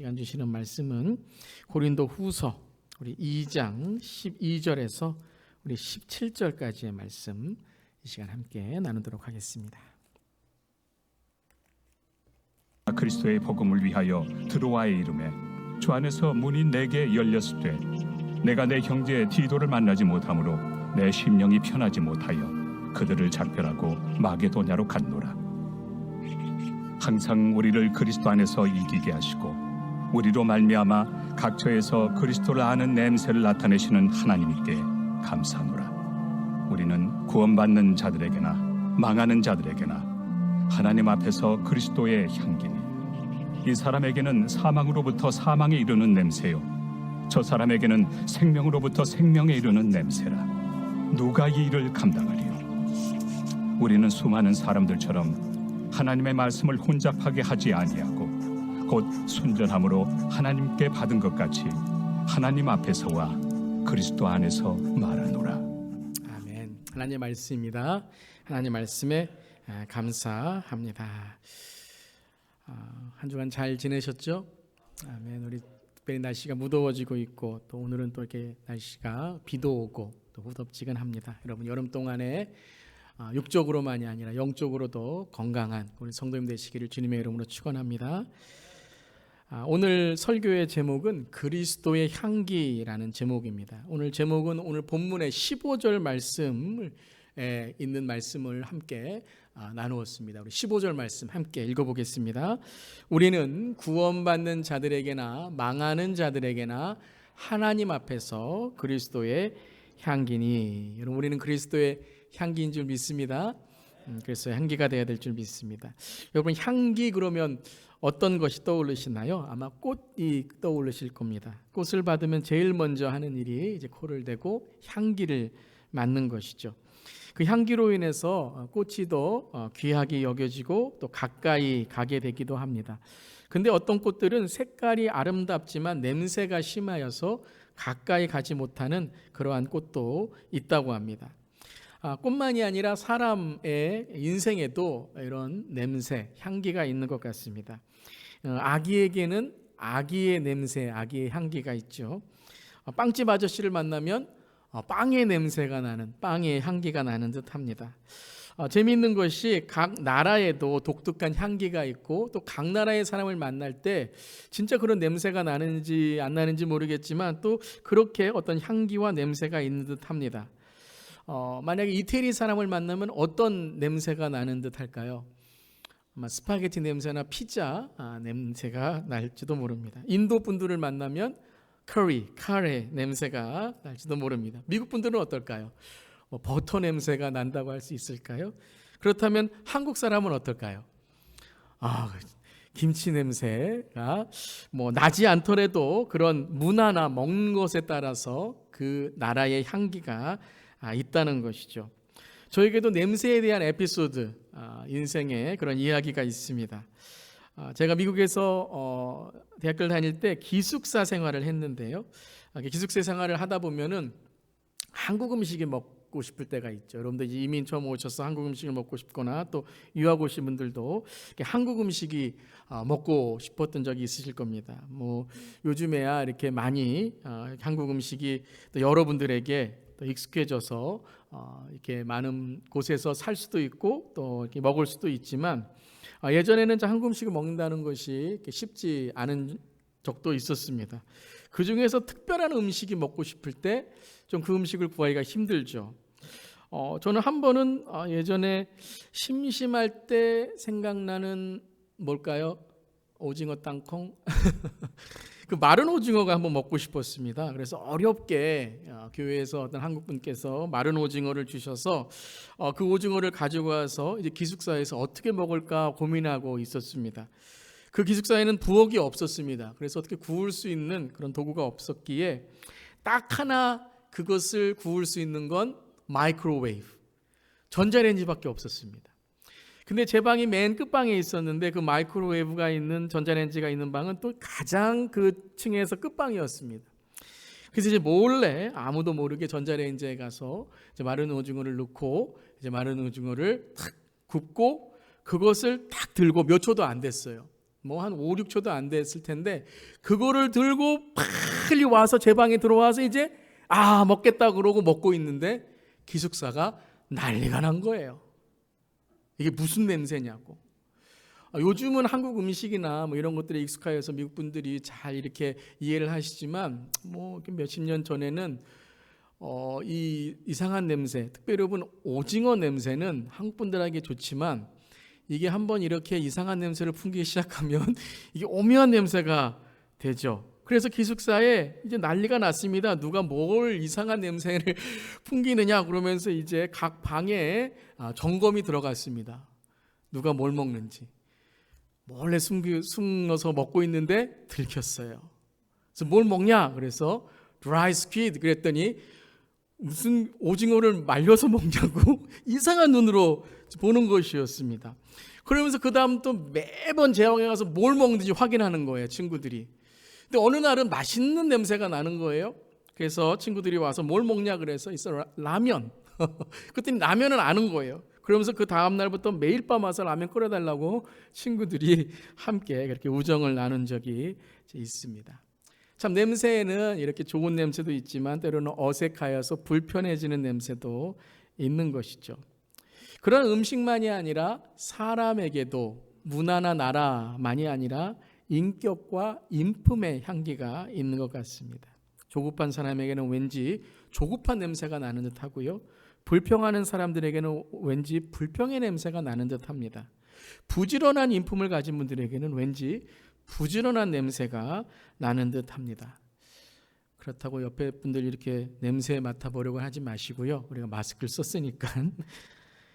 시간 주시는 말씀은 고린도 후서 우리 2장 12절에서 우리 17절까지의 말씀 이 시간 함께 나누도록 하겠습니다. 그리스도의 복음을 위하여 드로아에 이르매 주 안에서 문이 내게 열렸으되 내가 내 형제 디도를 만나지 못하므로 내 심령이 편하지 못하여 그들을 작별하고 마게도냐로 갔노라. 항상 우리를 그리스도 안에서 이기게 하시고 우리로 말미암아 각처에서 그리스도를 아는 냄새를 나타내시는 하나님께 감사하노라. 우리는 구원받는 자들에게나 망하는 자들에게나 하나님 앞에서 그리스도의 향기니 이 사람에게는 사망으로부터 사망에 이르는 냄새요 저 사람에게는 생명으로부터 생명에 이르는 냄새라. 누가 이 일을 감당하리요? 우리는 수많은 사람들처럼 하나님의 말씀을 혼잡하게 하지 아니하고 곧 순전함으로 하나님께 받은 것 같이 하나님 앞에서와 그리스도 안에서 말하노라. 아멘. 하나님의 말씀입니다. 하나님의 말씀에 감사합니다. 한 주간 잘 지내셨죠? 아멘. 우리 특별히 날씨가 무더워지고 있고 또 오늘은 또 이렇게 날씨가 비도 오고 또 후덥지근합니다. 여러분 여름 동안에 육적으로만이 아니라 영적으로도 건강한 우리 성도님 되시기를 주님의 이름으로 축원합니다. 오늘 설교의 제목은 그리스도의 향기라는 제목입니다. 오늘 제목은 오늘 본문의 15절 말씀에 있는 말씀을 함께 나누었습니다. 우리 15절 말씀 함께 읽어보겠습니다. 우리는 구원받는 자들에게나 망하는 자들에게나 하나님 앞에서 그리스도의 향기니. 여러분 우리는 그리스도의 향기인 줄 믿습니다. 그래서 향기가 되어야 될 줄 믿습니다. 여러분 향기 그러면 어떤 것이 떠오르시나요? 아마 꽃이 떠오르실 겁니다. 꽃을 받으면 제일 먼저 하는 일이 이제 코를 대고 향기를 맡는 것이죠. 그 향기로 인해서 꽃이 더 귀하게 여겨지고 또 가까이 가게 되기도 합니다. 근데 어떤 꽃들은 색깔이 아름답지만 냄새가 심하여서 가까이 가지 못하는 그러한 꽃도 있다고 합니다. 꽃만이 아니라 사람의 인생에도 이런 냄새, 향기가 있는 것 같습니다. 아기에게는 아기의 냄새, 아기의 향기가 있죠. 빵집 아저씨를 만나면 빵의 냄새가 나는, 빵의 향기가 나는 듯 합니다. 재미있는 것이 각 나라에도 독특한 향기가 있고 또 각 나라의 사람을 만날 때 진짜 그런 냄새가 나는지 안 나는지 모르겠지만 또 그렇게 어떤 향기와 냄새가 있는 듯 합니다. 만약에 이태리 사람을 만나면 어떤 냄새가 나는 듯 할까요? 아마 스파게티 냄새나 피자 냄새가 날지도 모릅니다. 인도 분들을 만나면 카레 냄새가 날지도 모릅니다. 미국 분들은 어떨까요? 버터 냄새가 난다고 할 수 있을까요? 그렇다면 한국 사람은 어떨까요? 김치 냄새가 나지 않더라도 그런 문화나 먹는 것에 따라서 그 나라의 향기가 있다는 것이죠. 저에게도 냄새에 대한 에피소드, 인생에 그런 이야기가 있습니다. 제가 미국에서 대학교를 다닐 때 기숙사 생활을 했는데요. 기숙사 생활을 하다 보면은 한국 음식이 먹고 싶을 때가 있죠. 여러분들 이민 처음 오셔서 한국 음식을 먹고 싶거나 또 유학 오신 분들도 한국 음식이 먹고 싶었던 적이 있으실 겁니다. 요즘에야 이렇게 많이 한국 음식이 또 여러분들에게 또 익숙해져서 이렇게 많은 곳에서 살 수도 있고 또 이렇게 먹을 수도 있지만 예전에는 한국 음식을 먹는다는 것이 쉽지 않은 적도 있었습니다. 그 중에서 특별한 음식이 먹고 싶을 때 좀 그 음식을 구하기가 힘들죠. 저는 한 번은 예전에 심심할 때 생각나는 뭘까요? 오징어 땅콩? 그 마른 오징어가 한번 먹고 싶었습니다. 그래서 어렵게 교회에서 어떤 한국 분께서 마른 오징어를 주셔서 그 오징어를 가지고 와서 이제 기숙사에서 어떻게 먹을까 고민하고 있었습니다. 그 기숙사에는 부엌이 없었습니다. 그래서 어떻게 구울 수 있는 그런 도구가 없었기에 딱 하나 그것을 구울 수 있는 건 마이크로웨이브, 전자레인지밖에 없었습니다. 근데 제 방이 맨 끝방에 있었는데 그 마이크로웨이브가 있는 전자레인지가 있는 방은 또 가장 그 층에서 끝방이었습니다. 그래서 이제 몰래 아무도 모르게 전자레인지에 가서 이제 마른 오징어를 넣고 이제 마른 오징어를 탁 굽고 그것을 딱 들고 몇 초도 안 됐어요. 뭐 한 5, 6초도 안 됐을 텐데 그거를 들고 빨리 와서 제 방에 들어와서 이제 먹겠다 그러고 먹고 있는데 기숙사가 난리가 난 거예요. 이게 무슨 냄새냐고. 요즘은 한국 음식이나 뭐 이런 것들에 익숙하여서 미국 분들이 잘 이렇게 이해를 하시지만 뭐 몇십 년 전에는 이 이상한 냄새, 특별히 여러분 오징어 냄새는 한국 분들에게 좋지만 이게 한번 이렇게 이상한 냄새를 풍기기 시작하면 이게 오묘한 냄새가 되죠. 그래서 기숙사에 이제 난리가 났습니다. 누가 뭘 이상한 냄새를 풍기느냐 그러면서 이제 각 방에 점검이 들어갔습니다. 누가 뭘 먹는지. 몰래 숨어서 먹고 있는데 들켰어요. 그래서 뭘 먹냐? 그래서 dry squid 그랬더니 무슨 오징어를 말려서 먹냐고 이상한 눈으로 보는 것이었습니다. 그러면서 그 다음 또 매번 제 방에 가서 뭘 먹는지 확인하는 거예요, 친구들이. 근데 어느 날은 맛있는 냄새가 나는 거예요. 그래서 친구들이 와서 뭘 먹냐 그래서 있어 라면. 그랬더니 라면은 아는 거예요. 그러면서 그 다음 날부터 매일 밤 와서 라면 끓여달라고 친구들이 함께 그렇게 우정을 나눈 적이 있습니다. 참 냄새에는 이렇게 좋은 냄새도 있지만 때로는 어색하여서 불편해지는 냄새도 있는 것이죠. 그런 음식만이 아니라 사람에게도 문화나 나라만이 아니라 인격과 인품의 향기가 있는 것 같습니다. 조급한 사람에게는 왠지 조급한 냄새가 나는 듯 하고요. 불평하는 사람들에게는 왠지 불평의 냄새가 나는 듯 합니다. 부지런한 인품을 가진 분들에게는 왠지 부지런한 냄새가 나는 듯 합니다. 그렇다고 옆에 분들 이렇게 냄새 맡아보려고 하지 마시고요. 우리가 마스크를 썼으니까.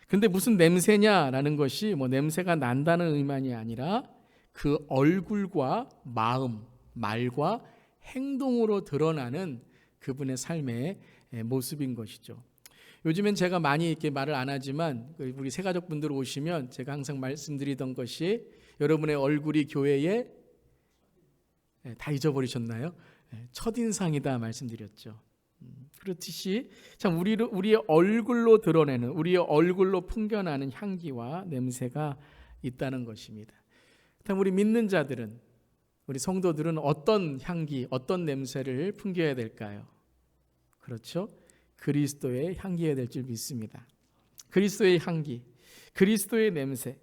근데 무슨 냄새냐라는 것이 뭐 냄새가 난다는 의미만이 아니라 그 얼굴과 마음, 말과 행동으로 드러나는 그분의 삶의 모습인 것이죠. 요즘엔 제가 많이 이렇게 말을 안 하지만 우리 새가족분들 오시면 제가 항상 말씀드리던 것이 여러분의 얼굴이 교회에 다 잊어버리셨나요? 첫인상이다 말씀드렸죠. 그렇듯이 참 우리의 얼굴로 드러내는 우리의 얼굴로 풍겨나는 향기와 냄새가 있다는 것입니다. 참 우리 믿는 자들은 우리 성도들은 어떤 향기, 어떤 냄새를 풍겨야 될까요? 그렇죠? 그리스도의 향기여야 될 줄 믿습니다. 그리스도의 향기, 그리스도의 냄새,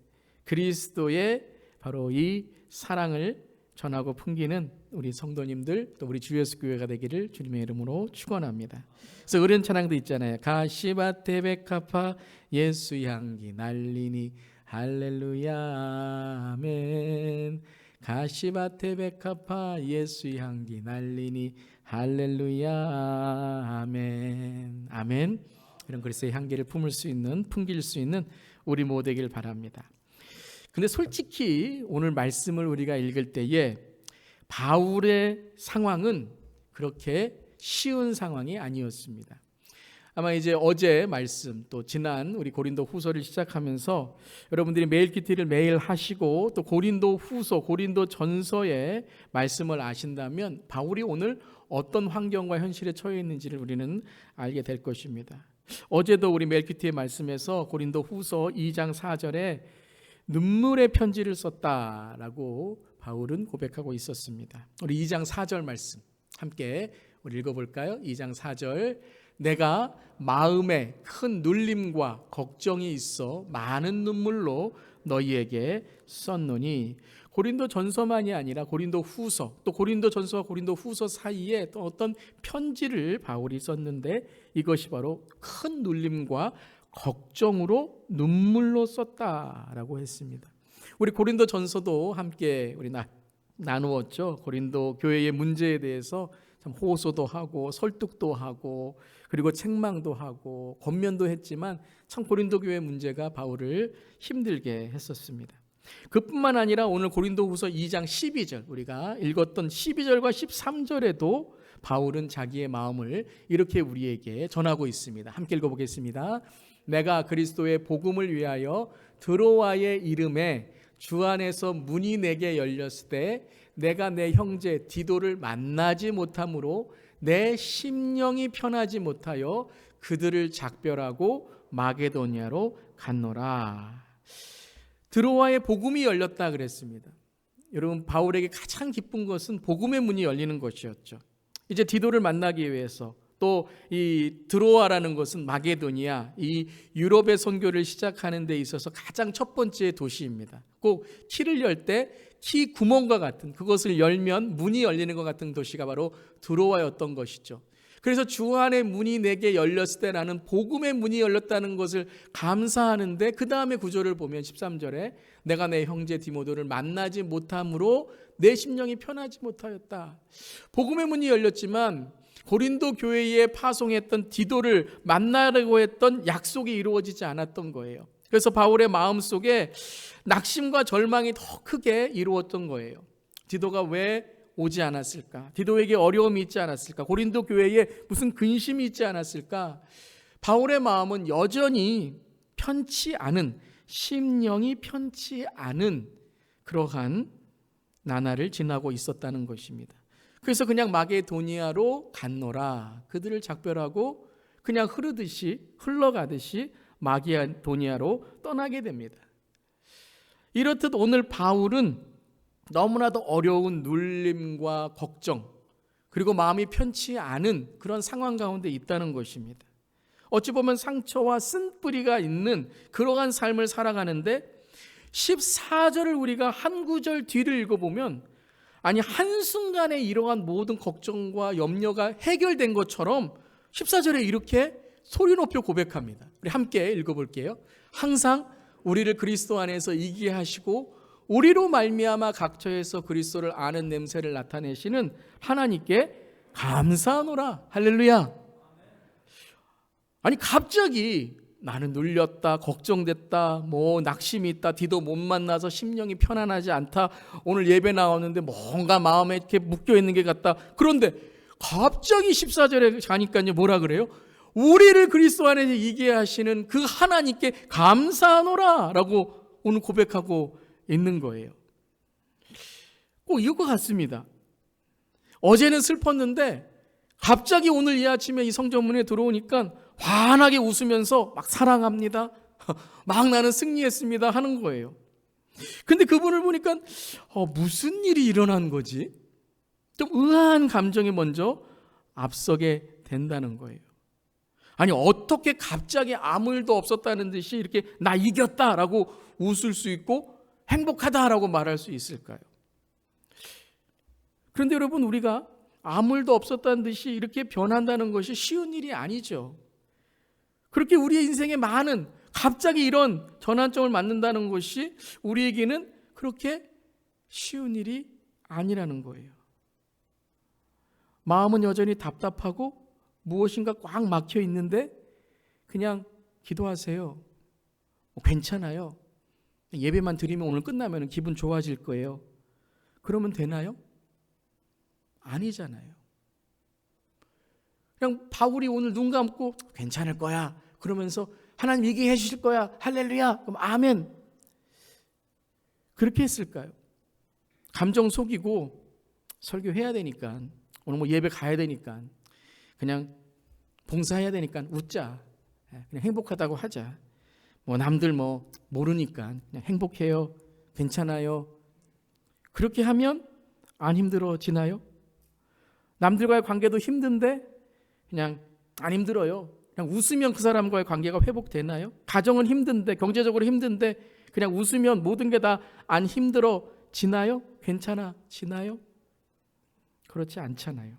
그리스도의 바로 이 사랑을 전하고 풍기는 우리 성도님들 또 우리 주 예수 교회가 되기를 주님의 이름으로 축원합니다. 그래서 의뢰 찬양도 있잖아요. 가시밭에 백합화 예수 향기 날리니 할렐루야 아멘. 가시밭에 백합화 예수 향기 날리니 할렐루야 아멘. 아멘. 이런 그리스도의 향기를 풍길 수 있는 우리 모두 되길 바랍니다. 근데 솔직히 오늘 말씀을 우리가 읽을 때에 바울의 상황은 그렇게 쉬운 상황이 아니었습니다. 아마 이제 어제 말씀 또 지난 우리 고린도 후서를 시작하면서 여러분들이 매일 큐티를 매일 하시고 또 고린도 후서, 고린도 전서의 말씀을 아신다면 바울이 오늘 어떤 환경과 현실에 처해 있는지를 우리는 알게 될 것입니다. 어제도 우리 매일 큐티의 말씀에서 고린도 후서 2장 4절에 눈물의 편지를 썼다라고 바울은 고백하고 있었습니다. 우리 2장 4절 말씀 함께 우리 읽어볼까요? 2장 4절 내가 마음에 큰 눌림과 걱정이 있어 많은 눈물로 너희에게 썼노니 고린도 전서만이 아니라 고린도 후서 또 고린도 전서와 고린도 후서 사이에 또 어떤 편지를 바울이 썼는데 이것이 바로 큰 눌림과 걱정으로 눈물로 썼다라고 했습니다. 우리 고린도 전서도 함께 우리 나누었죠. 고린도 교회의 문제에 대해서 참 호소도 하고 설득도 하고 그리고 책망도 하고 권면도 했지만 참 고린도 교회 문제가 바울을 힘들게 했었습니다. 그뿐만 아니라 오늘 고린도후서 2장 12절 우리가 읽었던 12절과 13절에도 바울은 자기의 마음을 이렇게 우리에게 전하고 있습니다. 함께 읽어보겠습니다. 내가 그리스도의 복음을 위하여 드로아의 이름에 주 안에서 문이 내게 열렸을 때 내가 내 형제 디도를 만나지 못함으로 내 심령이 편하지 못하여 그들을 작별하고 마게도니아로 갔노라. 드로아의 복음이 열렸다 그랬습니다. 여러분 바울에게 가장 기쁜 것은 복음의 문이 열리는 것이었죠. 이제 디도를 만나기 위해서 또 이 드로아라는 것은 마게도니아, 이 유럽의 선교를 시작하는 데 있어서 가장 첫 번째 도시입니다. 꼭 키를 열 때 키 구멍과 같은, 그것을 열면 문이 열리는 것 같은 도시가 바로 드로아였던 것이죠. 그래서 주 안의 문이 내게 열렸을 때 나는 복음의 문이 열렸다는 것을 감사하는데, 그 다음에 구절을 보면 13절에 내가 내 형제 디모데를 만나지 못함으로 내 심령이 편하지 못하였다. 복음의 문이 열렸지만 고린도 교회에 파송했던 디도를 만나려고 했던 약속이 이루어지지 않았던 거예요. 그래서 바울의 마음속에 낙심과 절망이 더 크게 이루었던 거예요. 디도가 왜 오지 않았을까? 디도에게 어려움이 있지 않았을까? 고린도 교회에 무슨 근심이 있지 않았을까? 바울의 마음은 여전히 편치 않은, 심령이 편치 않은 그러한 나날을 지나고 있었다는 것입니다. 그래서 그냥 마게도니아로 갔노라. 그들을 작별하고 그냥 흘러가듯이 마게도니아로 떠나게 됩니다. 이렇듯 오늘 바울은 너무나도 어려운 눌림과 걱정, 그리고 마음이 편치 않은 그런 상황 가운데 있다는 것입니다. 어찌 보면 상처와 쓴뿌리가 있는 그러한 삶을 살아가는데 14절을 우리가 한 구절 뒤를 읽어보면 아니 한순간에 이러한 모든 걱정과 염려가 해결된 것처럼 14절에 이렇게 소리 높여 고백합니다. 우리 함께 읽어볼게요. 항상 우리를 그리스도 안에서 이기게 하시고 우리로 말미암아 각처에서 그리스도를 아는 냄새를 나타내시는 하나님께 감사하노라. 할렐루야. 아니 갑자기 나는 눌렸다, 걱정됐다, 낙심이 있다, 디도 못 만나서 심령이 편안하지 않다, 오늘 예배 나왔는데 뭔가 마음에 이렇게 묶여있는 게 같다. 그런데 갑자기 14절에 가니까요 뭐라 그래요? 우리를 그리스도 안에서 이기게 하시는 그 하나님께 감사하노라 라고 오늘 고백하고 있는 거예요. 꼭 이것 같습니다. 어제는 슬펐는데 갑자기 오늘 이 아침에 이 성전문에 들어오니까 환하게 웃으면서 막 사랑합니다, 막 나는 승리했습니다 하는 거예요. 근데 그분을 보니까 무슨 일이 일어난 거지? 좀 의아한 감정이 먼저 앞서게 된다는 거예요. 아니 어떻게 갑자기 아무 일도 없었다는 듯이 이렇게 나 이겼다라고 웃을 수 있고 행복하다라고 말할 수 있을까요? 그런데 여러분, 우리가 아무 일도 없었다는 듯이 이렇게 변한다는 것이 쉬운 일이 아니죠. 그렇게 우리의 인생에 많은 갑자기 이런 전환점을 맞는다는 것이 우리에게는 그렇게 쉬운 일이 아니라는 거예요. 마음은 여전히 답답하고 무엇인가 꽉 막혀 있는데 그냥 기도하세요. 괜찮아요. 예배만 드리면 오늘 끝나면 기분 좋아질 거예요. 그러면 되나요? 아니잖아요. 그냥 바울이 오늘 눈 감고 괜찮을 거야 그러면서 하나님 이기게 해주실 거야 할렐루야 그럼 아멘, 그렇게 했을까요? 감정 속이고 설교해야 되니까, 오늘 예배 가야 되니까, 그냥 봉사해야 되니까 웃자, 그냥 행복하다고 하자, 남들 모르니까 그냥 행복해요, 괜찮아요, 그렇게 하면 안 힘들어지나요? 남들과의 관계도 힘든데 그냥 안 힘들어요, 그냥 웃으면 그 사람과의 관계가 회복되나요? 가정은 힘든데, 경제적으로 힘든데 그냥 웃으면 모든 게 다 안 힘들어지나요? 괜찮아지나요? 그렇지 않잖아요.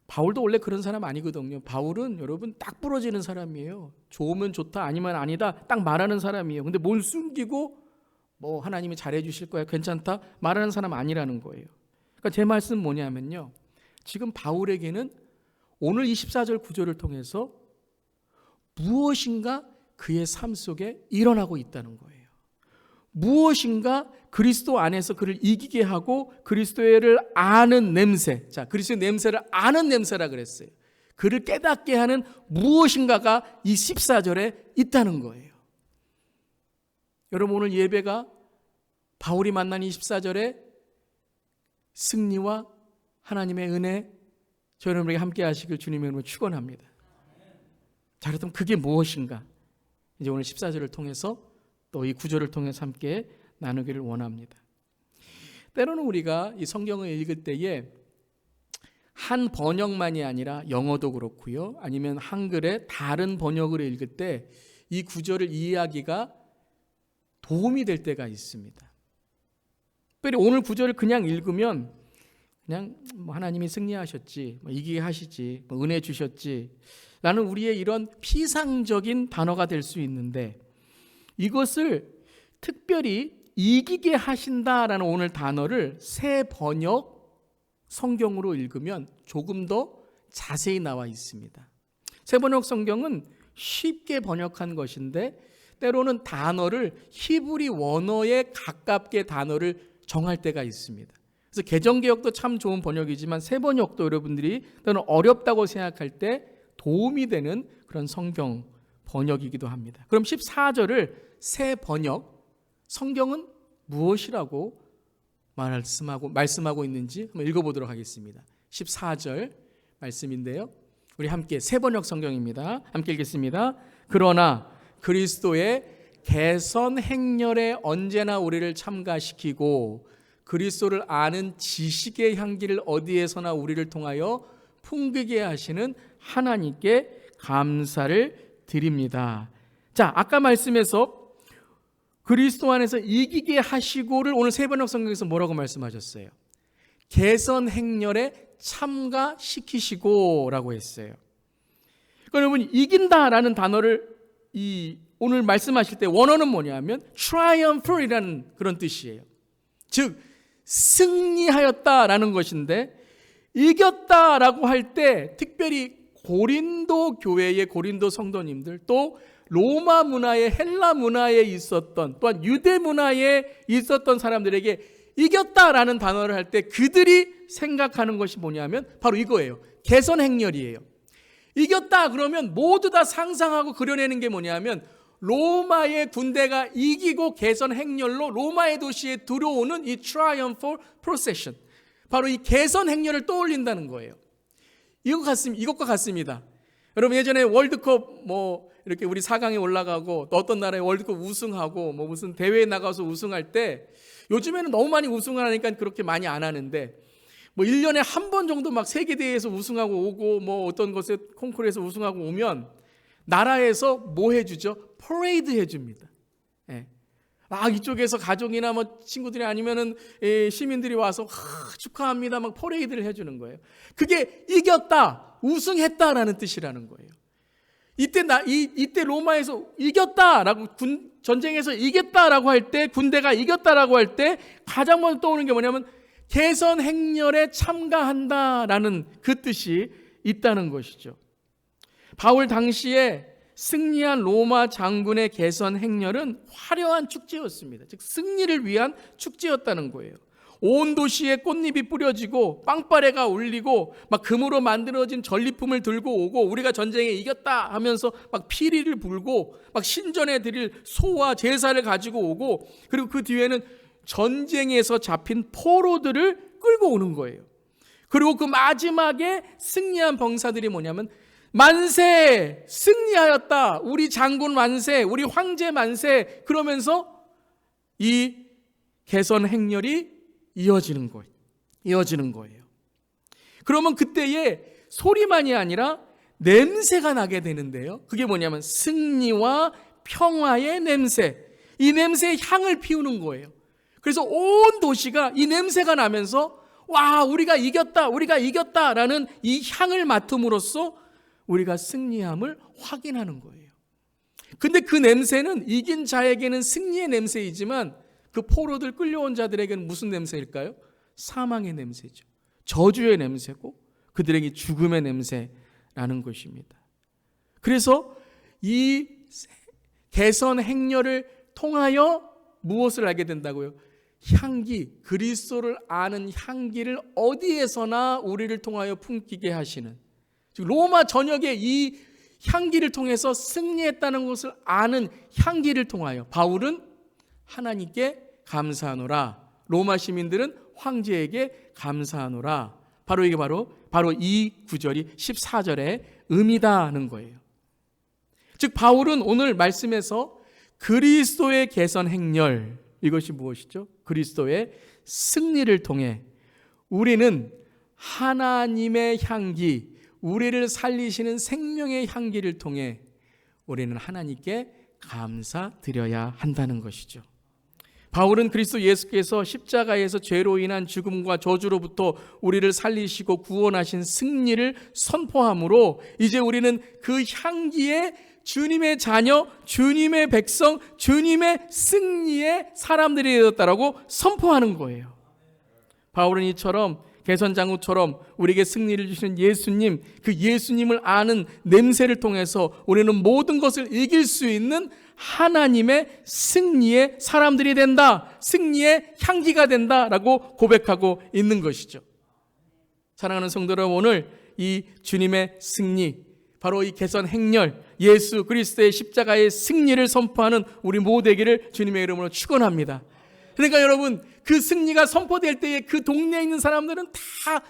바울도 원래 그런 사람 아니거든요. 바울은 여러분 딱 부러지는 사람이에요. 좋으면 좋다, 아니면 아니다 딱 말하는 사람이에요. 근데 뭘 숨기고 하나님이 잘해 주실 거야, 괜찮다 말하는 사람 아니라는 거예요. 그러니까 제 말씀은 뭐냐면요, 지금 바울에게는 오늘 24절 구절을 통해서 무엇인가 그의 삶 속에 일어나고 있다는 거예요. 무엇인가 그리스도 안에서 그를 이기게 하고 그리스도를 아는 냄새, 자 그리스도의 냄새를 아는 냄새라 그랬어요. 그를 깨닫게 하는 무엇인가가 이 14절에 있다는 거예요. 여러분, 오늘 예배가 바울이 만난 24절에 승리와 하나님의 은혜 저 여러분에게 함께 하시길 주님의 이름으로 축원합니다. 자, 그렇다면 그게 무엇인가? 이제 오늘 14절을 통해서 또 이 구절을 통해서 함께 나누기를 원합니다. 때로는 우리가 이 성경을 읽을 때에 한 번역만이 아니라 영어도 그렇고요, 아니면 한글의 다른 번역으로 읽을 때 이 구절을 이해하기가 도움이 될 때가 있습니다. 특별히 오늘 구절을 그냥 읽으면 그냥 하나님이 승리하셨지, 이기게 하시지, 은혜 주셨지 라는 우리의 이런 피상적인 단어가 될 수 있는데, 이것을 특별히 이기게 하신다라는 오늘 단어를 새 번역 성경으로 읽으면 조금 더 자세히 나와 있습니다. 새 번역 성경은 쉽게 번역한 것인데 때로는 단어를 히브리 원어에 가깝게 단어를 정할 때가 있습니다. 그래서 개정개혁도 참 좋은 번역이지만 새 번역도 여러분들이 때로는 어렵다고 생각할 때 도움이 되는 그런 성경 번역이기도 합니다. 그럼 14절을 새 번역, 성경은 무엇이라고 말씀하고 있는지 한번 읽어보도록 하겠습니다. 14절 말씀인데요, 우리 함께 새 번역 성경입니다. 함께 읽겠습니다. 그러나 그리스도의 개선 행렬에 언제나 우리를 참가시키고 그리스도를 아는 지식의 향기를 어디에서나 우리를 통하여 풍기게 하시는 하나님께 감사를 드립니다. 자, 아까 말씀에서 그리스도 안에서 이기게 하시고를 오늘 새 번역 성경에서 뭐라고 말씀하셨어요? 개선 행렬에 참가시키시고 라고 했어요. 그러니까 여러분, 이긴다라는 단어를 오늘 말씀하실 때 원어는 뭐냐면 triumph이라는 그런 뜻이에요. 즉 승리하였다라는 것인데, 이겼다라고 할 때 특별히 고린도 교회의 고린도 성도님들, 또 로마 문화에, 헬라 문화에 있었던, 또한 유대 문화에 있었던 사람들에게 이겼다라는 단어를 할 때 그들이 생각하는 것이 뭐냐면 바로 이거예요. 개선 행렬이에요. 이겼다 그러면 모두 다 상상하고 그려내는 게 뭐냐면 로마의 군대가 이기고 개선 행렬로 로마의 도시에 들어오는 이 triumphal procession, 바로 이 개선 행렬을 떠올린다는 거예요. 이것과 같습니다. 여러분, 예전에 월드컵 이렇게 우리 4강에 올라가고 또 어떤 나라에 월드컵 우승하고 무슨 대회에 나가서 우승할 때, 요즘에는 너무 많이 우승을 하니까 그렇게 많이 안 하는데 1년에 한 번 정도 막 세계대회에서 우승하고 오고 어떤 것에 콩쿠르에서 우승하고 오면 나라에서 뭐 해주죠? 퍼레이드 해줍니다. 예. 이쪽에서 가족이나 친구들이 아니면은 시민들이 와서 축하합니다 막 퍼레이드를 해주는 거예요. 그게 이겼다, 우승했다라는 뜻이라는 거예요. 이때 로마에서 이겼다라고, 전쟁에서 이겼다라고 할 때, 군대가 이겼다라고 할 때 가장 먼저 떠오르는 게 뭐냐면 개선 행렬에 참가한다라는 그 뜻이 있다는 것이죠. 바울 당시에 승리한 로마 장군의 개선 행렬은 화려한 축제였습니다. 즉 승리를 위한 축제였다는 거예요. 온 도시에 꽃잎이 뿌려지고 빵빠레가 울리고 막 금으로 만들어진 전리품을 들고 오고, 우리가 전쟁에 이겼다 하면서 막 피리를 불고 막 신전에 드릴 소와 제사를 가지고 오고, 그리고 그 뒤에는 전쟁에서 잡힌 포로들을 끌고 오는 거예요. 그리고 그 마지막에 승리한 병사들이 뭐냐면 만세! 승리하였다! 우리 장군 만세! 우리 황제 만세! 그러면서 이 개선 행렬이 이어지는 거예요. 그러면 그때에 소리만이 아니라 냄새가 나게 되는데요. 그게 뭐냐면 승리와 평화의 냄새, 이 냄새의 향을 피우는 거예요. 그래서 온 도시가 이 냄새가 나면서 와, 우리가 이겼다라는 이 향을 맡음으로써 우리가 승리함을 확인하는 거예요. 근데 그 냄새는 이긴 자에게는 승리의 냄새이지만 그 포로들 끌려온 자들에게는 무슨 냄새일까요? 사망의 냄새죠. 저주의 냄새고 그들에게 죽음의 냄새라는 것입니다. 그래서 이 개선 행렬을 통하여 무엇을 알게 된다고요? 향기, 그리스도를 아는 향기를 어디에서나 우리를 통하여 품기게 하시는, 즉 로마 전역의 이 향기를 통해서 승리했다는 것을 아는 향기를 통하여 바울은 하나님께 감사하노라, 로마 시민들은 황제에게 감사하노라. 바로 이게 바로 이 구절이 14절의 의미다는 거예요. 즉 바울은 오늘 말씀에서 그리스도의 개선 행렬, 이것이 무엇이죠? 그리스도의 승리를 통해 우리는 하나님의 향기, 우리를 살리시는 생명의 향기를 통해 우리는 하나님께 감사드려야 한다는 것이죠. 바울은 그리스도 예수께서 십자가에서 죄로 인한 죽음과 저주로부터 우리를 살리시고 구원하신 승리를 선포함으로 이제 우리는 그 향기에 주님의 자녀, 주님의 백성, 주님의 승리의 사람들이 되었다라고 선포하는 거예요. 바울은 이처럼 개선장구처럼 우리에게 승리를 주시는 예수님, 그 예수님을 아는 냄새를 통해서 우리는 모든 것을 이길 수 있는 하나님의 승리의 사람들이 된다, 승리의 향기가 된다라고 고백하고 있는 것이죠. 사랑하는 성도 여러분, 오늘 이 주님의 승리, 바로 이 개선 행렬, 예수 그리스도의 십자가의 승리를 선포하는 우리 모두 되기를 주님의 이름으로 축원합니다. 그러니까 여러분, 그 승리가 선포될 때에 그 동네에 있는 사람들은 다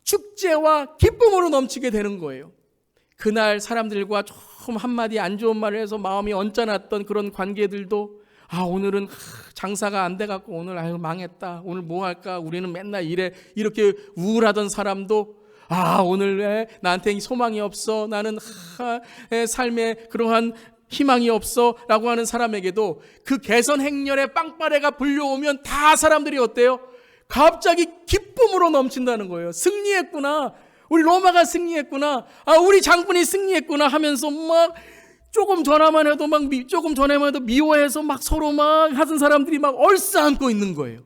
축제와 기쁨으로 넘치게 되는 거예요. 그날 사람들과 조금 한마디 안 좋은 말을 해서 마음이 언짢았던 그런 관계들도 오늘은 장사가 안 돼갖고 오늘 망했다, 오늘 뭐 할까, 우리는 맨날 이래, 이렇게 우울하던 사람도 오늘 왜 나한테 소망이 없어, 나는 삶에 그러한 희망이 없어 라고 하는 사람에게도 그 개선 행렬의 빵빠레가 불려오면 다 사람들이 어때요? 갑자기 기쁨으로 넘친다는 거예요. 승리했구나, 우리 로마가 승리했구나, 우리 장군이 승리했구나 하면서 막 조금 전화만 해도 조금 전에만 해도 미워해서 막 서로 막 하던 사람들이 막 얼싸안고 있는 거예요.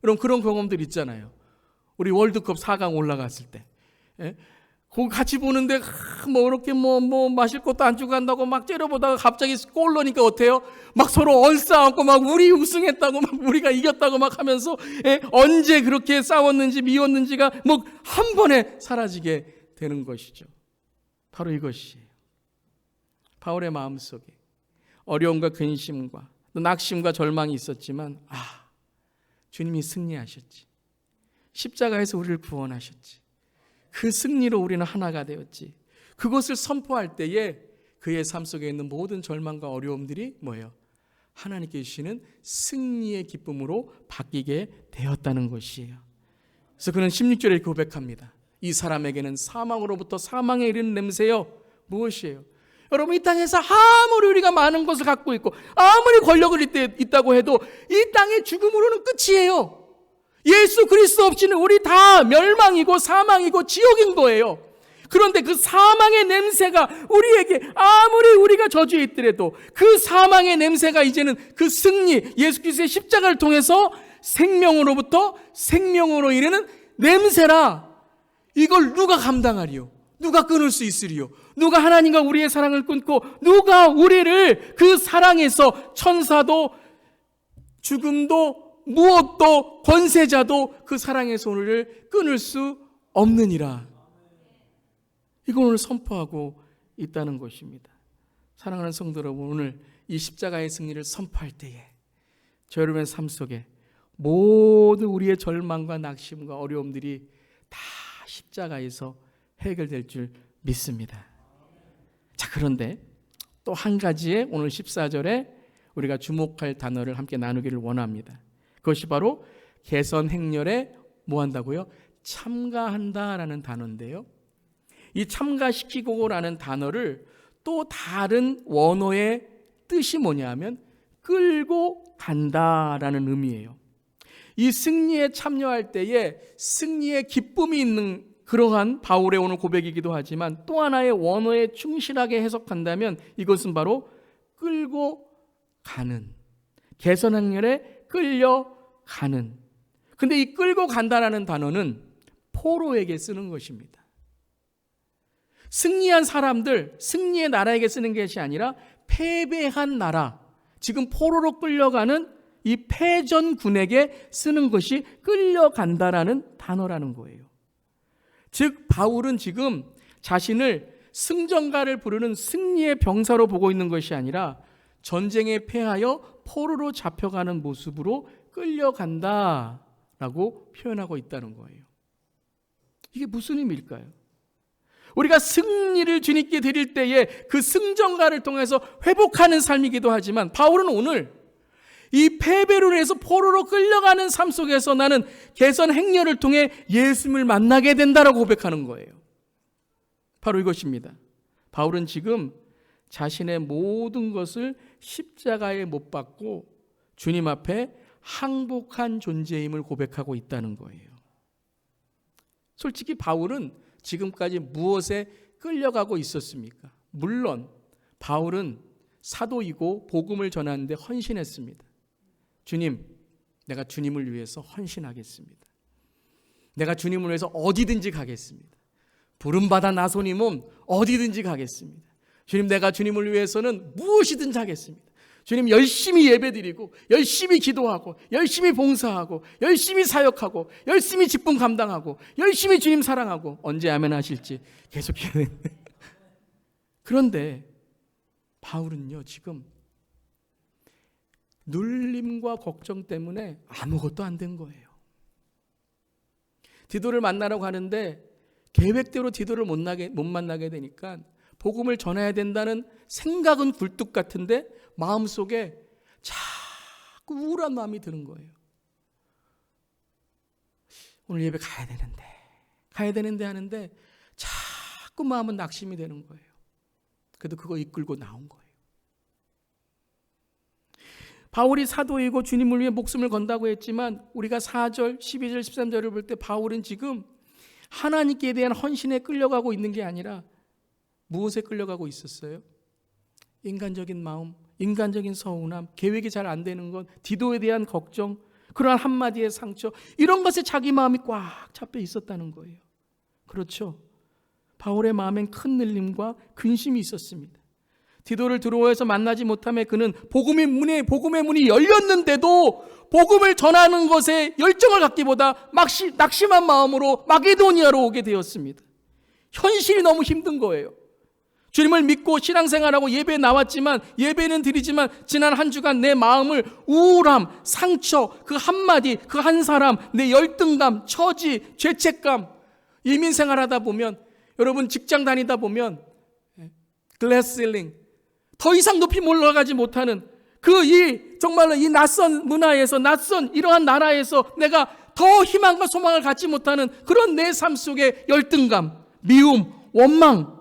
그럼 그런 경험들 있잖아요. 우리 월드컵 4강 올라갔을 때, 거기 같이 보는데 이렇게 마실 것도 안 주고 한다고 막 째려보다가 갑자기 골 넣으니까 어때요? 막 서로 얼싸안고 막 우리 우승했다고, 막 우리가 이겼다고 막 하면서 언제 그렇게 싸웠는지 미웠는지가 한 번에 사라지게 되는 것이죠. 바로 이것이에요. 바울의 마음속에 어려움과 근심과 낙심과 절망이 있었지만 주님이 승리하셨지, 십자가에서 우리를 구원하셨지, 그 승리로 우리는 하나가 되었지. 그것을 선포할 때에 그의 삶 속에 있는 모든 절망과 어려움들이 뭐예요? 하나님께 주시는 승리의 기쁨으로 바뀌게 되었다는 것이에요. 그래서 그는 16절에 고백합니다. 이 사람에게는 사망으로부터 사망에 이르는 냄새요 무엇이에요? 여러분, 이 땅에서 아무리 우리가 많은 것을 갖고 있고 아무리 권력을 있다고 해도 이 땅의 죽음으로는 끝이에요. 예수 그리스도 없이는 우리 다 멸망이고 사망이고 지옥인 거예요. 그런데 그 사망의 냄새가 우리에게, 아무리 우리가 저주에 있더라도 그 사망의 냄새가 이제는 그 승리, 예수 그리스도의 십자가를 통해서 생명으로부터 생명으로 이르는 냄새라. 이걸 누가 감당하리요? 누가 끊을 수 있으리요? 누가 하나님과 우리의 사랑을 끊고 누가 우리를 그 사랑에서, 천사도 죽음도 무엇도 권세자도 그 사랑의 손을 끊을 수 없느니라. 이걸 오늘 선포하고 있다는 것입니다. 사랑하는 성도 여러분, 오늘 이 십자가의 승리를 선포할 때에 저 여러분의 삶 속에 모든 우리의 절망과 낙심과 어려움들이 다 십자가에서 해결될 줄 믿습니다. 자, 그런데 또 한 가지의 오늘 14절에 우리가 주목할 단어를 함께 나누기를 원합니다. 그것이 바로 개선 행렬에 뭐 한다고요? 참가한다라는 단어인데요. 이 참가시키고라는 단어를 또 다른 원어의 뜻이 뭐냐면 끌고 간다라는 의미예요. 이 승리에 참여할 때에 승리의 기쁨이 있는 그러한 바울의 오늘 고백이기도 하지만 또 하나의 원어에 충실하게 해석한다면 이것은 바로 끌고 가는, 개선 행렬에 끌려가는. 근데 이 끌고 간다라는 단어는 포로에게 쓰는 것입니다. 승리한 사람들, 승리의 나라에게 쓰는 것이 아니라 패배한 나라, 지금 포로로 끌려가는 이 패전군에게 쓰는 것이 끌려간다라는 단어라는 거예요. 즉 바울은 지금 자신을 승전가를 부르는 승리의 병사로 보고 있는 것이 아니라 전쟁에 패하여 포로로 잡혀가는 모습으로 끌려간다라고 표현하고 있다는 거예요. 이게 무슨 의미일까요? 우리가 승리를 주님께 드릴 때에 그 승전가를 통해서 회복하는 삶이기도 하지만 바울은 오늘 이 패배로 인해서 포로로 끌려가는 삶 속에서 나는 개선 행렬을 통해 예수님을 만나게 된다라고 고백하는 거예요. 바로 이것입니다. 바울은 지금 자신의 모든 것을 십자가에 못 박고 주님 앞에 항복한 존재임을 고백하고 있다는 거예요. 솔직히 바울은 지금까지 무엇에 끌려가고 있었습니까? 물론 바울은 사도이고 복음을 전하는데 헌신했습니다. 주님, 내가 주님을 위해서 헌신하겠습니다. 내가 주님을 위해서 어디든지 가겠습니다. 부름받아 나손이 몸 어디든지 가겠습니다. 주님, 내가 주님을 위해서는 무엇이든지 하겠습니다. 주님, 열심히 예배드리고 열심히 기도하고 열심히 봉사하고 열심히 사역하고 열심히 직분 감당하고 열심히 주님 사랑하고 언제 아멘 하실지 계속 기도했는데 그런데 바울은요 지금 눌림과 걱정 때문에 아무것도 안 된 거예요. 디도를 만나러 가는데 계획대로 디도를 못 만나게 되니까 복음을 전해야 된다는 생각은 굴뚝 같은데 마음속에 자꾸 우울한 마음이 드는 거예요. 오늘 예배 가야 되는데 하는데 자꾸 마음은 낙심이 되는 거예요. 그래도 그거 이끌고 나온 거예요. 바울이 사도이고 주님을 위해 목숨을 건다고 했지만 우리가 4절, 12절, 13절을 볼 때 바울은 지금 하나님께 대한 헌신에 끌려가고 있는 게 아니라 무엇에 끌려가고 있었어요? 인간적인 마음, 인간적인 서운함, 계획이 잘 안 되는 것, 디도에 대한 걱정, 그러한 한마디의 상처, 이런 것에 자기 마음이 꽉 잡혀 있었다는 거예요. 그렇죠? 바울의 마음엔 큰 눌림과 근심이 있었습니다. 디도를 두로아에서 만나지 못함에 그는 복음의 문이 열렸는데도 복음을 전하는 것에 열정을 갖기보다 낙심한 마음으로 마게도니아로 오게 되었습니다. 현실이 너무 힘든 거예요. 주님을 믿고 신앙생활하고 예배에 나왔지만 예배는 드리지만 지난 한 주간 내 마음을 우울함, 상처, 그 한마디, 그 한 사람, 내 열등감, 처지, 죄책감, 이민생활하다 보면 여러분 직장 다니다 보면 글래스 실링 더 이상 높이 올라가지 못하는 정말로 이 낯선 문화에서 낯선 이러한 나라에서 내가 더 희망과 소망을 갖지 못하는 그런 내 삶 속의 열등감, 미움, 원망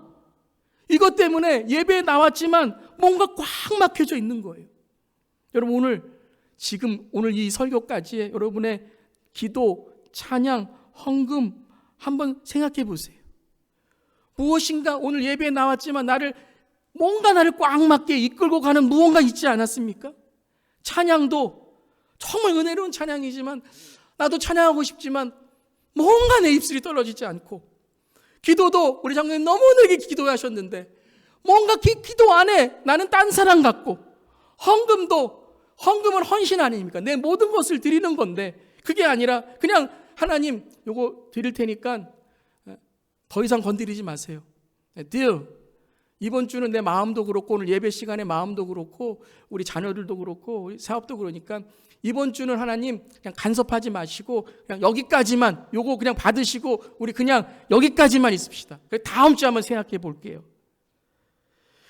이것 때문에 예배에 나왔지만 뭔가 꽉 막혀져 있는 거예요. 여러분 오늘 이 설교까지의 여러분의 기도, 찬양, 헌금 한번 생각해 보세요. 무엇인가 오늘 예배에 나왔지만 나를 꽉 막게 이끌고 가는 무언가 있지 않았습니까? 찬양도 정말 은혜로운 찬양이지만 나도 찬양하고 싶지만 뭔가 내 입술이 떨어지지 않고 기도도 우리 장로님 너무 늘게 기도하셨는데 뭔가 기도 안에 나는 딴 사람 같고 헌금은 헌신 아닙니까? 내 모든 것을 드리는 건데 그게 아니라 그냥 하나님 요거 드릴 테니까 더 이상 건드리지 마세요. dear 이번 주는 내 마음도 그렇고 오늘 예배 시간에 마음도 그렇고 우리 자녀들도 그렇고 우리 사업도 그러니까 이번 주는 하나님 그냥 간섭하지 마시고 그냥 여기까지만 요거 그냥 받으시고 우리 그냥 여기까지만 있읍시다. 다음 주 한번 생각해 볼게요.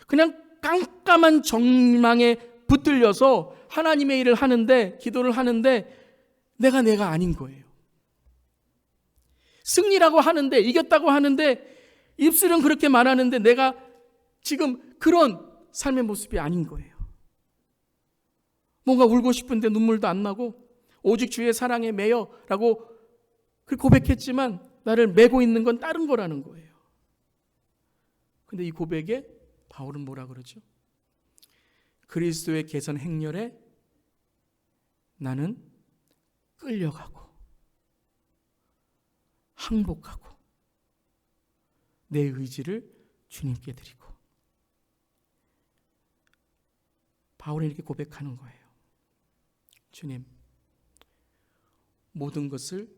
그냥 깜깜한 정망에 붙들려서 하나님의 일을 하는데 기도를 하는데 내가 아닌 거예요. 승리라고 하는데 이겼다고 하는데 입술은 그렇게 말하는데 내가 지금 그런 삶의 모습이 아닌 거예요. 뭔가 울고 싶은데 눈물도 안 나고 오직 주의 사랑에 매여라고 고백했지만 나를 매고 있는 건 다른 거라는 거예요. 근데 이 고백에 바울은 뭐라 그러죠? 그리스도의 개선 행렬에 나는 끌려가고 항복하고 내 의지를 주님께 드리고 바울이 이렇게 고백하는 거예요. 주님, 모든 것을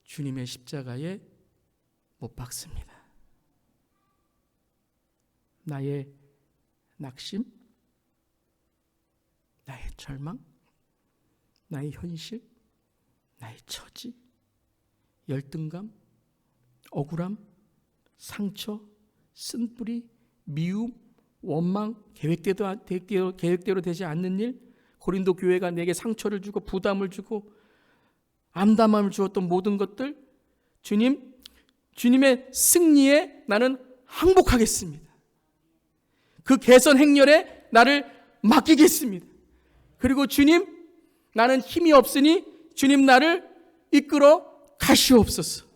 주님의 십자가에 못 박습니다. 나의 낙심, 나의 절망, 나의 현실, 나의 처지, 열등감, 억울함, 상처, 쓴뿌리, 미움, 원망, 계획대로 되지 않는 일, 고린도 교회가 내게 상처를 주고 부담을 주고 암담함을 주었던 모든 것들, 주님의 승리에 나는 항복하겠습니다. 그 개선 행렬에 나를 맡기겠습니다. 그리고 주님, 나는 힘이 없으니 주님 나를 이끌어 가시옵소서.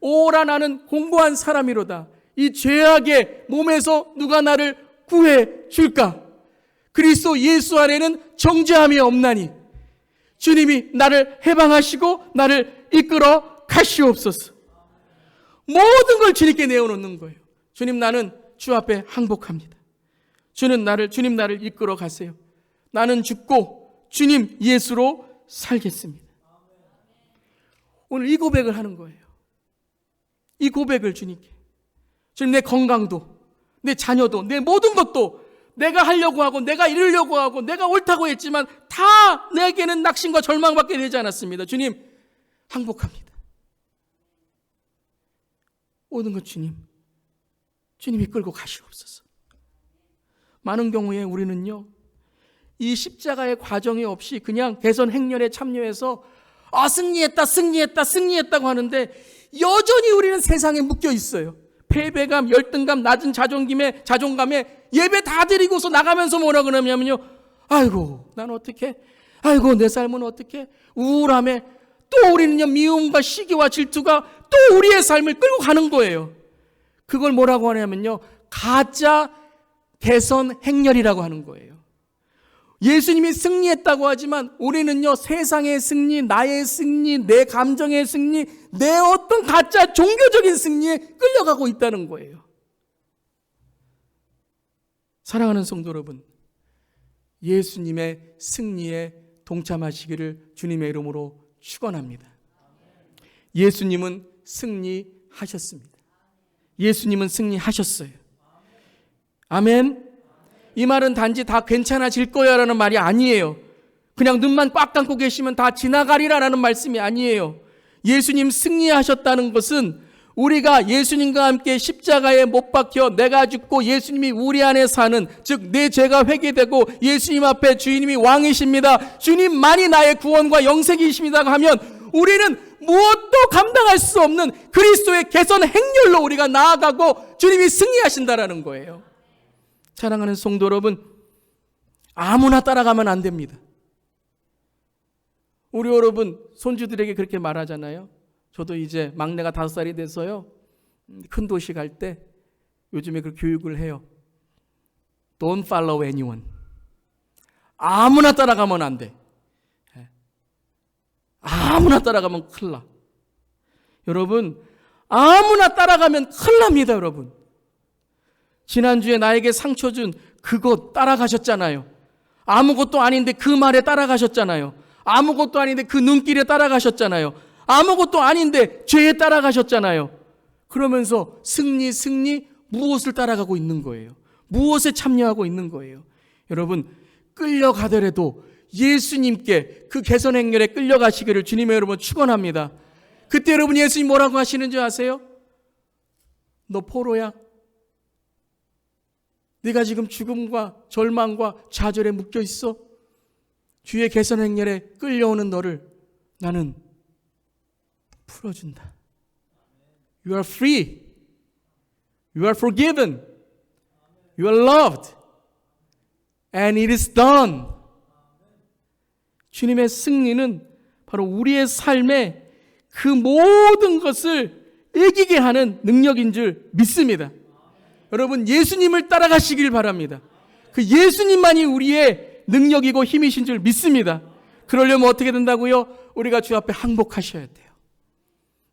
오라, 나는 공고한 사람이로다. 이 죄악의 몸에서 누가 나를 구해 줄까? 그리스도 예수 안에는 정죄함이 없나니 주님이 나를 해방하시고 나를 이끌어 가시옵소서. 모든 걸 주님께 내어놓는 거예요. 주님, 나는 주 앞에 항복합니다. 주님 나를 이끌어 가세요. 나는 죽고 주님 예수로 살겠습니다. 오늘 이 고백을 하는 거예요. 이 고백을 주님께. 주님, 내 건강도, 내 자녀도, 내 모든 것도 내가 하려고 하고 내가 이루려고 하고 내가 옳다고 했지만 다 내게는 낙심과 절망밖에 되지 않았습니다. 주님, 항복합니다. 모든 것 주님이 끌고 가시옵소서. 많은 경우에 우리는요, 이 십자가의 과정이 없이 그냥 개선 행렬에 참여해서 승리했다고 하는데 여전히 우리는 세상에 묶여 있어요. 패배감, 열등감, 낮은 자존감에 예배 다 드리고서 나가면서 뭐라 그러냐면요, 아이고 난 어떻게, 아이고 내 삶은 어떻게, 우울함에 또 우리는요 미움과 시기와 질투가 또 우리의 삶을 끌고 가는 거예요. 그걸 뭐라고 하냐면요, 가짜 개선 행렬이라고 하는 거예요. 예수님이 승리했다고 하지만 우리는요, 세상의 승리, 나의 승리, 내 감정의 승리, 내 어떤 가짜 종교적인 승리에 끌려가고 있다는 거예요. 사랑하는 성도 여러분, 예수님의 승리에 동참하시기를 주님의 이름으로 축원합니다. 예수님은 승리하셨습니다. 예수님은 승리하셨어요. 아멘. 이 말은 단지 다 괜찮아질 거야 라는 말이 아니에요. 그냥 눈만 꽉 감고 계시면 다 지나가리라 라는 말씀이 아니에요. 예수님 승리하셨다는 것은 우리가 예수님과 함께 십자가에 못 박혀 내가 죽고 예수님이 우리 안에 사는, 즉 내 죄가 회개되고 예수님 앞에 주님이 왕이십니다, 주님만이 나의 구원과 영생이십니다 하면 우리는 무엇도 감당할 수 없는 그리스도의 개선 행렬로 우리가 나아가고 주님이 승리하신다라는 거예요. 사랑하는 성도 여러분, 아무나 따라가면 안 됩니다. 우리 여러분 손주들에게 그렇게 말하잖아요. 저도 이제 막내가 5살이 돼서요, 큰 도시 갈 때 요즘에 그 교육을 해요. Don't follow anyone. 아무나 따라가면 안 돼. 아무나 따라가면 큰일 나. 여러분, 아무나 따라가면 큰일 납니다, 여러분. 지난주에 나에게 상처 준 그것 따라가셨잖아요. 아무것도 아닌데 그 말에 따라가셨잖아요. 아무것도 아닌데 그 눈길에 따라가셨잖아요. 아무것도 아닌데 죄에 따라가셨잖아요. 그러면서 승리 무엇을 따라가고 있는 거예요? 무엇에 참여하고 있는 거예요? 여러분, 끌려가더라도 예수님께 그 개선 행렬에 끌려가시기를 주님의 여러분 축원합니다. 그때 여러분 예수님 뭐라고 하시는지 아세요? 너 포로야? 네가 지금 죽음과 절망과 좌절에 묶여 있어? 주의 개선 행렬에 끌려오는 너를 나는 풀어준다. You are free. You are forgiven. You are loved. And it is done. 주님의 승리는 바로 우리의 삶에 그 모든 것을 이기게 하는 능력인 줄 믿습니다. 여러분, 예수님을 따라가시길 바랍니다. 그 예수님만이 우리의 능력이고 힘이신 줄 믿습니다. 그러려면 어떻게 된다고요? 우리가 주 앞에 항복하셔야 돼요.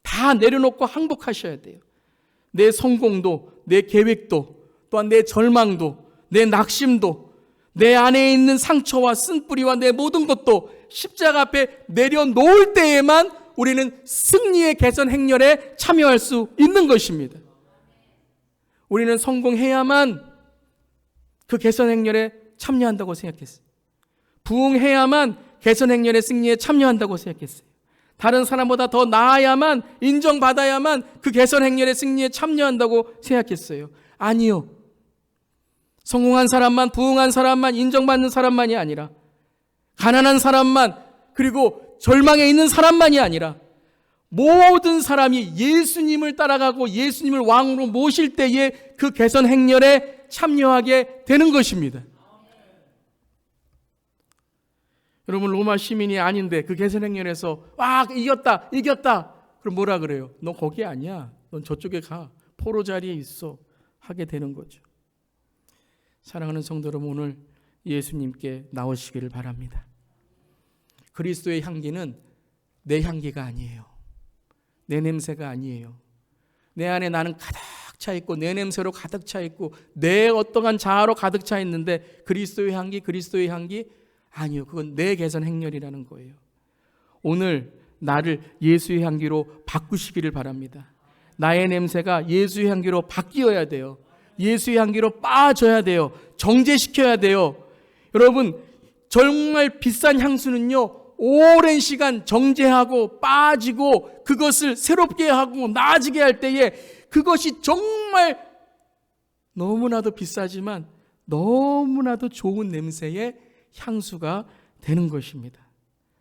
다 내려놓고 항복하셔야 돼요. 내 성공도, 내 계획도, 또한 내 절망도, 내 낙심도, 내 안에 있는 상처와 쓴뿌리와 내 모든 것도 십자가 앞에 내려놓을 때에만 우리는 승리의 개선 행렬에 참여할 수 있는 것입니다. 우리는 성공해야만 그 개선 행렬에 참여한다고 생각했어요. 부흥해야만 개선 행렬의 승리에 참여한다고 생각했어요. 다른 사람보다 더 나아야만, 인정받아야만 그 개선 행렬의 승리에 참여한다고 생각했어요. 아니요. 성공한 사람만, 부흥한 사람만, 인정받는 사람만이 아니라 가난한 사람만, 그리고 절망에 있는 사람만이 아니라 모든 사람이 예수님을 따라가고 예수님을 왕으로 모실 때에 그 개선 행렬에 참여하게 되는 것입니다. 여러분, 로마 시민이 아닌데 그 개선 행렬에서 와, 이겼다. 그럼 뭐라 그래요? 너 거기 아니야. 넌 저쪽에 가. 포로 자리에 있어. 하게 되는 거죠. 사랑하는 성도 여러분, 오늘 예수님께 나오시기를 바랍니다. 그리스도의 향기는 내 향기가 아니에요. 내 냄새가 아니에요. 내 안에 나는 가득 차 있고 내 냄새로 가득 차 있고 내 어떠한 자아로 가득 차 있는데 그리스도의 향기 아니요. 그건 내 개선 행렬이라는 거예요. 오늘 나를 예수의 향기로 바꾸시기를 바랍니다. 나의 냄새가 예수의 향기로 바뀌어야 돼요. 예수의 향기로 빠져야 돼요. 정제시켜야 돼요. 여러분, 정말 비싼 향수는요, 오랜 시간 정제하고 빠지고 그것을 새롭게 하고 나아지게 할 때에 그것이 정말 너무나도 비싸지만 너무나도 좋은 냄새의 향수가 되는 것입니다.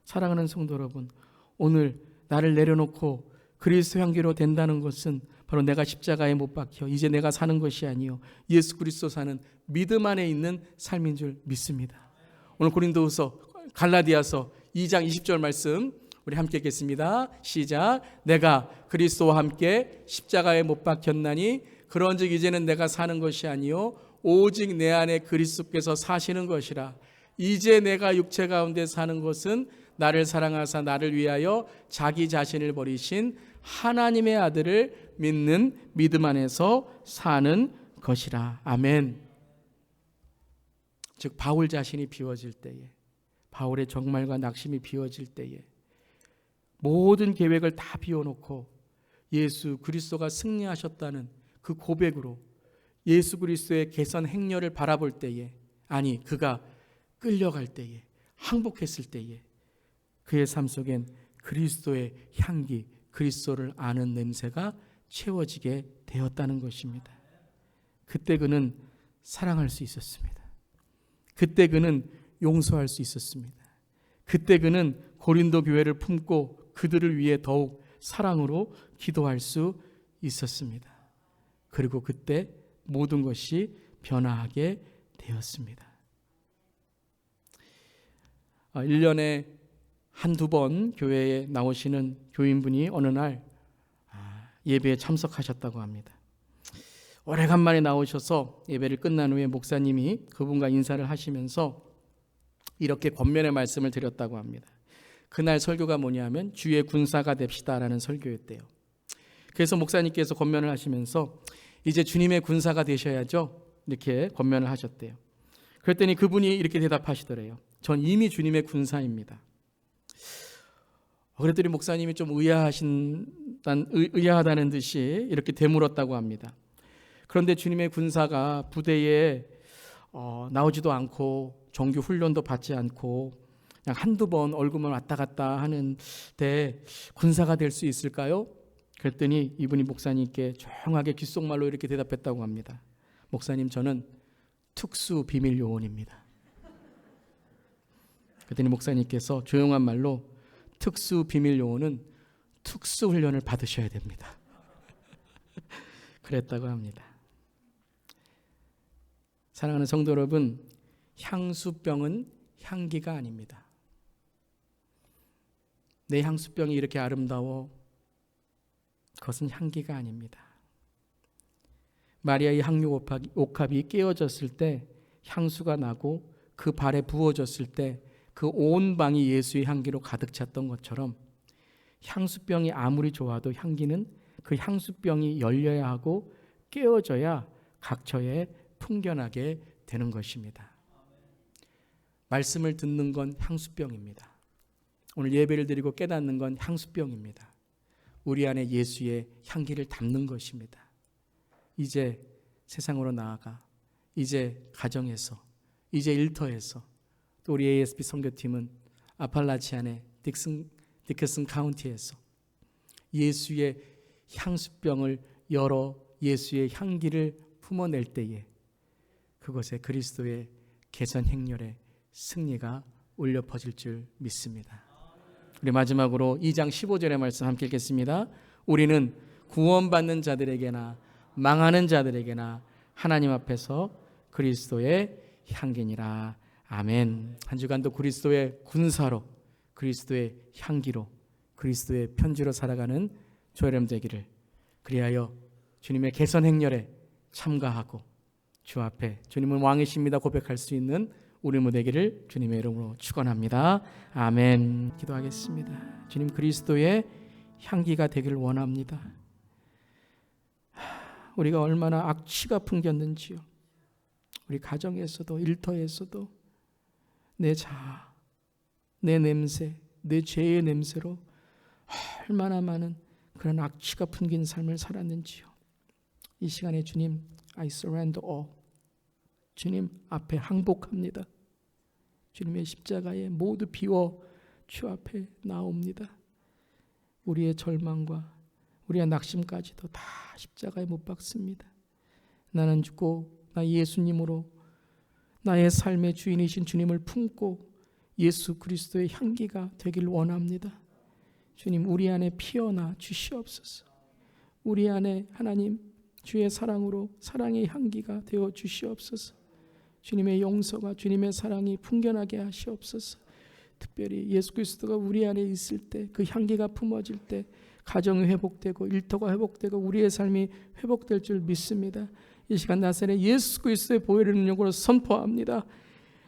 사랑하는 성도 여러분, 오늘 나를 내려놓고 그리스도 향기로 된다는 것은 바로 내가 십자가에 못 박혀 이제 내가 사는 것이 아니요 예수 그리스도 사는 믿음 안에 있는 삶인 줄 믿습니다. 오늘 고린도후서 갈라디아서 2장 20절 말씀 우리 함께 읽겠습니다. 시작. 내가 그리스도와 함께 십자가에 못 박혔나니 그런즉 이제는 내가 사는 것이 아니요 오직 내 안에 그리스도께서 사시는 것이라. 이제 내가 육체 가운데 사는 것은 나를 사랑하사 나를 위하여 자기 자신을 버리신 하나님의 아들을 믿는 믿음 안에서 사는 것이라. 아멘. 즉 바울 자신이 비워질 때에, 바울의 정말과 낙심이 비워질 때에 모든 계획을 다 비워놓고 예수 그리스도가 승리하셨다는 그 고백으로 예수 그리스도의 개선 행렬을 바라볼 때에, 아니 그가 끌려갈 때에, 항복했을 때에 그의 삶 속엔 그리스도의 향기, 그리스도를 아는 냄새가 채워지게 되었다는 것입니다. 그때 그는 사랑할 수 있었습니다. 그때 그는 용서할 수 있었습니다. 그때 그는 고린도 교회를 품고 그들을 위해 더욱 사랑으로 기도할 수 있었습니다. 그리고 그때 모든 것이 변화하게 되었습니다. 1년에 한두 번 교회에 나오시는 교인분이 어느 날 예배에 참석하셨다고 합니다. 오래간만에 나오셔서 예배를 끝난 후에 목사님이 그분과 인사를 하시면서 이렇게 권면의 말씀을 드렸다고 합니다. 그날 설교가 뭐냐면 주의 군사가 됩시다라는 설교였대요. 그래서 목사님께서 권면을 하시면서 이제 주님의 군사가 되셔야죠, 이렇게 권면을 하셨대요. 그랬더니 그분이 이렇게 대답하시더래요. 전 이미 주님의 군사입니다. 그랬더니 목사님이 좀 의아하다는 듯이 이렇게 되물었다고 합니다. 그런데 주님의 군사가 부대에 나오지도 않고 정규 훈련도 받지 않고 그냥 한두 번 얼굴만 왔다 갔다 하는데 군사가 될 수 있을까요? 그랬더니 이분이 목사님께 조용하게 귓속말로 이렇게 대답했다고 합니다. 목사님, 저는 특수 비밀 요원입니다. 그랬더니 목사님께서 조용한 말로 특수 비밀 요원은 특수 훈련을 받으셔야 됩니다. 그랬다고 합니다. 사랑하는 성도 여러분, 향수병은 향기가 아닙니다. 내 향수병이 이렇게 아름다워, 그것은 향기가 아닙니다. 마리아의 향유 옥합이 깨어졌을 때 향수가 나고 그 발에 부어졌을 때 그 온 방이 예수의 향기로 가득 찼던 것처럼 향수병이 아무리 좋아도 향기는 그 향수병이 열려야 하고 깨어져야 각처에 풍겨나게 되는 것입니다. 말씀을 듣는 건 향수병입니다. 오늘 예배를 드리고 깨닫는 건 향수병입니다. 우리 안에 예수의 향기를 담는 것입니다. 이제 세상으로 나아가, 이제 가정에서, 이제 일터에서, 또 우리 ASP 선교팀은 아팔라치안의 디커슨 카운티에서 예수의 향수병을 열어 예수의 향기를 품어낼 때에 그것에 그리스도의 개선 행렬의 승리가 울려 퍼질 줄 믿습니다. 우리 마지막으로 2장 15절의 말씀 함께 읽겠습니다. 우리는 구원받는 자들에게나 망하는 자들에게나 하나님 앞에서 그리스도의 향기니라. 아멘. 한 주간도 그리스도의 군사로, 그리스도의 향기로, 그리스도의 편지로 살아가는 조여름 되기를, 그리하여 주님의 개선 행렬에 참가하고 주 앞에 주님은 왕이십니다 고백할 수 있는 우리 되기를 주님의 이름으로 축원합니다. 아멘. 기도하겠습니다. 주님, 그리스도의 향기가 되기를 원합니다. 우리가 얼마나 악취가 풍겼는지요. 우리 가정에서도 일터에서도 내 자아, 내 냄새, 내 죄의 냄새로 얼마나 많은 그런 악취가 풍긴 삶을 살았는지요. 이 시간에 주님, I surrender all. 주님 앞에 항복합니다. 주님의 십자가에 모두 비워 주 앞에 나옵니다. 우리의 절망과 우리의 낙심까지도 다 십자가에 못 박습니다. 나는 죽고 나 예수님으로 나의 삶의 주인이신 주님을 품고 예수 그리스도의 향기가 되길 원합니다. 주님, 우리 안에 피어나 주시옵소서. 우리 안에 하나님 주의 사랑으로 사랑의 향기가 되어 주시옵소서. 주님의 용서가, 주님의 사랑이 풍겨나게 하시옵소서. 특별히 예수 그리스도가 우리 안에 있을 때, 그 향기가 품어질 때 가정이 회복되고 일터가 회복되고 우리의 삶이 회복될 줄 믿습니다. 이 시간 나사렛 예수 그리스도의 보혈의 능력으로 선포합니다.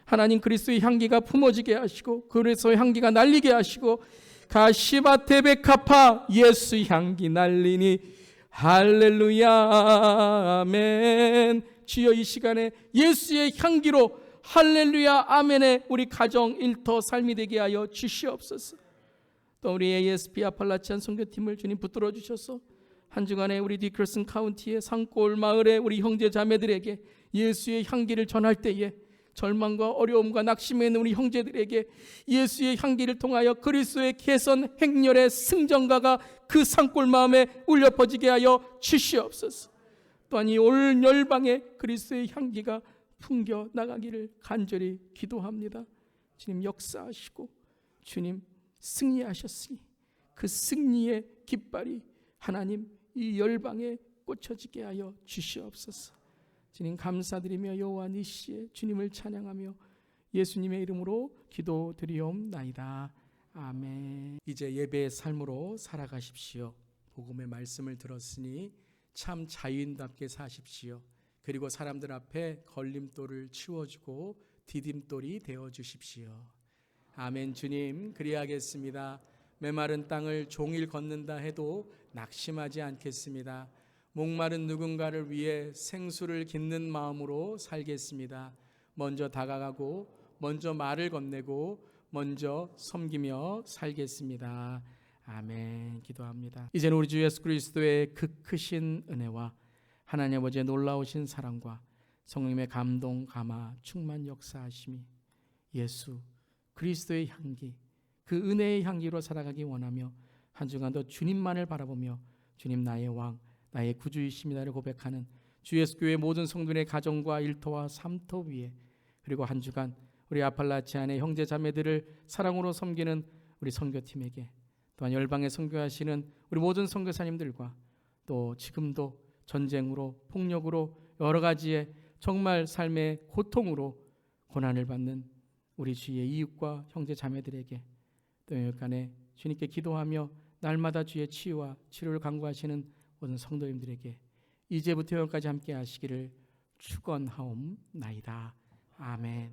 하나님 그리스도의 향기가 품어지게 하시고 그리스도의 향기가 날리게 하시고 가시바테베카파 예수 향기 날리니 할렐루야 아멘. 주여, 이 시간에 예수의 향기로 할렐루야 아멘의 우리 가정 일터 삶이 되게 하여 주시옵소서. 또 우리 ASP 아팔라치안 선교팀을 주님 붙들어 주셔서 한 주간에 우리 디클슨 카운티의 산골 마을의 우리 형제 자매들에게 예수의 향기를 전할 때에 절망과 어려움과 낙심에 있는 우리 형제들에게 예수의 향기를 통하여 그리스도의 개선 행렬의 승전가가 그 산골 마음에 울려 퍼지게 하여 주시옵소서. 또한 이 올 열방에 그리스도의 향기가 풍겨 나가기를 간절히 기도합니다. 주님 역사하시고 주님 승리하셨으니 그 승리의 깃발이 하나님 이 열방에 꽂혀지게 하여 주시옵소서. 주님 감사드리며 여호와 니시에 주님을 찬양하며 예수님의 이름으로 기도드리옵나이다. 아멘. 이제 예배의 삶으로 살아가십시오. 복음의 말씀을 들었으니 참 자유인답게 사십시오. 그리고 사람들 앞에 걸림돌을 치워주고 디딤돌이 되어주십시오. 아멘. 주님 그리하겠습니다. 메마른 땅을 종일 걷는다 해도 낙심하지 않겠습니다. 목마른 누군가를 위해 생수를 깃는 마음으로 살겠습니다. 먼저 다가가고 먼저 말을 건네고 먼저 섬기며 살겠습니다. 아멘. 기도합니다. 이제는 우리 주 예수 그리스도의 그 크신 은혜와 하나님 아버지의 놀라우신 사랑과 성령님의 감동, 감화, 충만 역사하심이 예수 그리스도의 향기, 그 은혜의 향기로 살아가기 원하며 한 주간도 주님만을 바라보며 주님 나의 왕, 나의 구주이십니다를 고백하는 주 예수 교회 모든 성도의 가정과 일터와 삶터 위에, 그리고 한 주간 우리 아팔라치안의 형제 자매들을 사랑으로 섬기는 우리 선교팀에게, 또한 열방에 선교하시는 우리 모든 선교사님들과 또 지금도 전쟁으로 폭력으로 여러 가지의 정말 삶의 고통으로 고난을 받는 우리 주의 이웃과 형제 자매들에게 또 여기간에 주님께 기도하며 날마다 주의 치유와 치료를 간구하시는 모든 성도님들에게 이제부터 영까지 함께 하시기를 축원하옵나이다. 아멘.